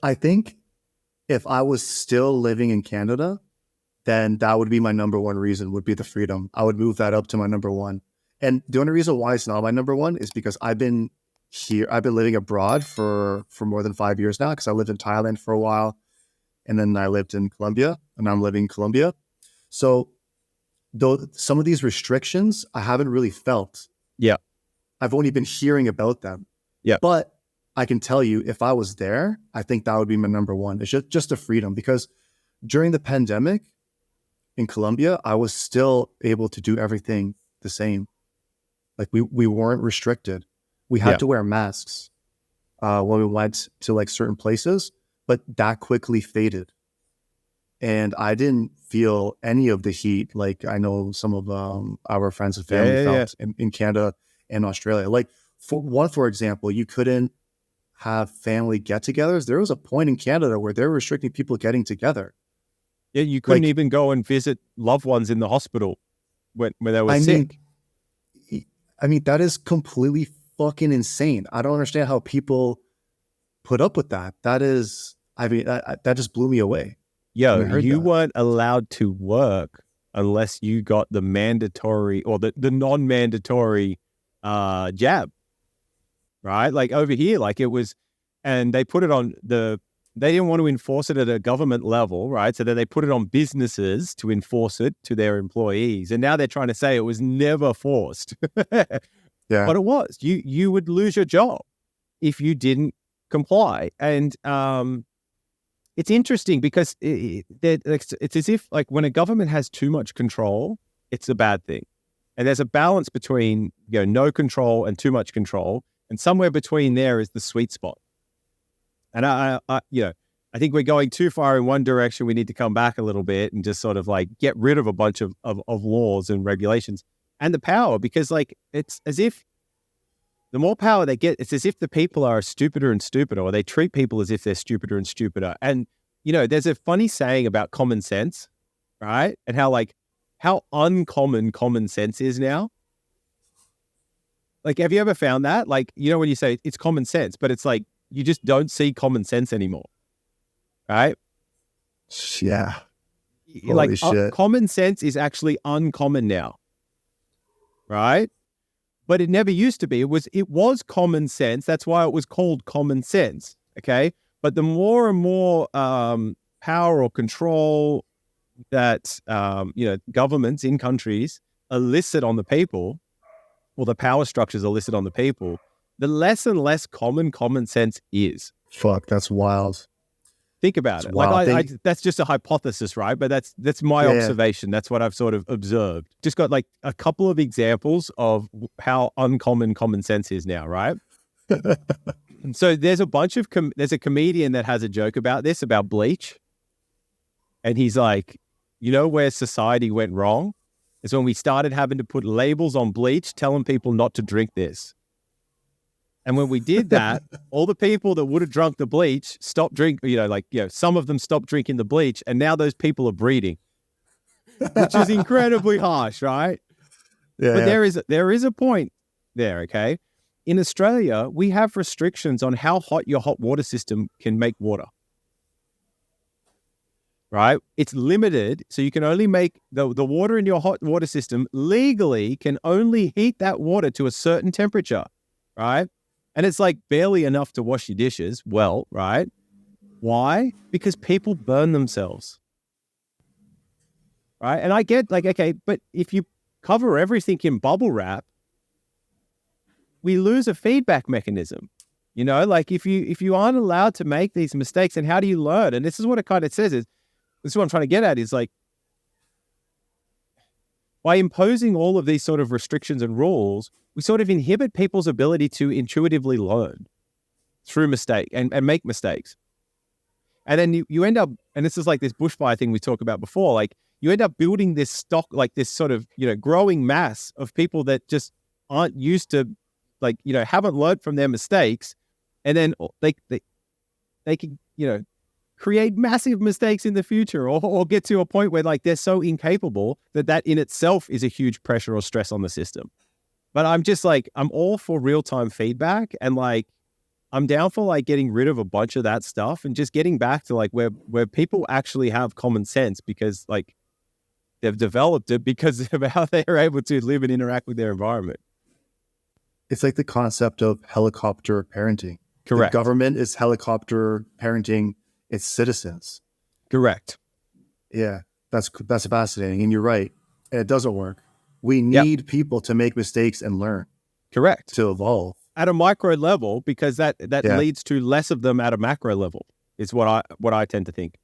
I think if I was still living in Canada, then that would be my number one reason, would be the freedom. I would move that up to my number one. And the only reason why it's not my number one is because I've been living abroad for more than 5 years now, because I lived in Thailand for a while, and then I lived in Colombia, and I'm living in Colombia. So though some of these restrictions I haven't really felt. Yeah. I've only been hearing about them. Yeah. But I can tell you, if I was there, I think that would be my number one. It's just the freedom, because during the pandemic in Colombia, I was still able to do everything the same. Like we weren't restricted. We had to wear masks when we went to like certain places, but that quickly faded. And I didn't feel any of the heat like I know some of our friends and family felt in Canada and Australia. Like for example, you couldn't have family get-togethers. There was a point in Canada where they were restricting people getting together. Yeah, you couldn't even go and visit loved ones in the hospital when they were sick. I mean, that is completely fucking insane. I don't understand how people put up with that. That just blew me away. Yo, you weren't allowed to work unless you got the mandatory or the non-mandatory jab, right? Like over here, like it was, and they put it on they didn't want to enforce it at a government level, right? So then they put it on businesses to enforce it to their employees. And now they're trying to say it was never forced. Yeah. But it was. You would lose your job if you didn't comply. And it's interesting because it's as if like when a government has too much control, it's a bad thing. And there's a balance between no control and too much control. And somewhere between there is the sweet spot. And I think we're going too far in one direction. We need to come back a little bit and just sort of like get rid of a bunch of laws and regulations and the power, because like it's as if the more power they get, it's as if the people are stupider and stupider, or they treat people as if they're stupider and stupider. And there's a funny saying about common sense, right? And how uncommon common sense is now. Like, have you ever found that? Like, when you say it's common sense, but it's like you just don't see common sense anymore, right? Yeah. Like common sense is actually uncommon now, right? But it never used to be. It was common sense. That's why it was called common sense, okay? But the more and more power or control that governments in countries elicit on the people, or the power structures elicit on the people, the less and less common sense is. Fuck, that's wild. Think about it. Like that's just a hypothesis, right? But that's my observation. That's what I've sort of observed. Just got like a couple of examples of how uncommon common sense is now, right? And so there's a bunch of there's a comedian that has a joke about this, about bleach, and he's like, where society went wrong is when we started having to put labels on bleach telling people not to drink this. And when we did that, all the people that would have drunk the bleach stopped drinking, some of them stopped drinking the bleach, and now those people are breeding, which is incredibly harsh, right? Yeah. But there is a point there, okay? In Australia, we have restrictions on how hot your hot water system can make water, right? It's limited, so you can only make the water in your hot water system legally can only heat that water to a certain temperature, right? And it's like barely enough to wash your dishes well, right? Why? Because people burn themselves, right? And I get like, okay, but if you cover everything in bubble wrap, we lose a feedback mechanism. Like if you aren't allowed to make these mistakes, and how do you learn? And this is what it kind of says this is what I'm trying to get at is like, by imposing all of these sort of restrictions and rules, we sort of inhibit people's ability to intuitively learn through mistake and make mistakes. And then you end up, and this is like this bushfire thing we talked about before, like you end up building this stock, like this sort of, growing mass of people that just aren't used to, like, haven't learned from their mistakes. And then they can, create massive mistakes in the future, or get to a point where like they're so incapable that in itself is a huge pressure or stress on the system. But I'm just like, I'm all for real-time feedback, and like I'm down for like getting rid of a bunch of that stuff and just getting back to like where people actually have common sense because like they've developed it because of how they are able to live and interact with their environment. It's like the concept of helicopter parenting. Correct. The government is helicopter parenting its citizens. Correct. Yeah, that's fascinating. And you're right. It doesn't work. We need people to make mistakes and learn. Correct. To evolve. At a micro level, because that leads to less of them at a macro level, is what I tend to think.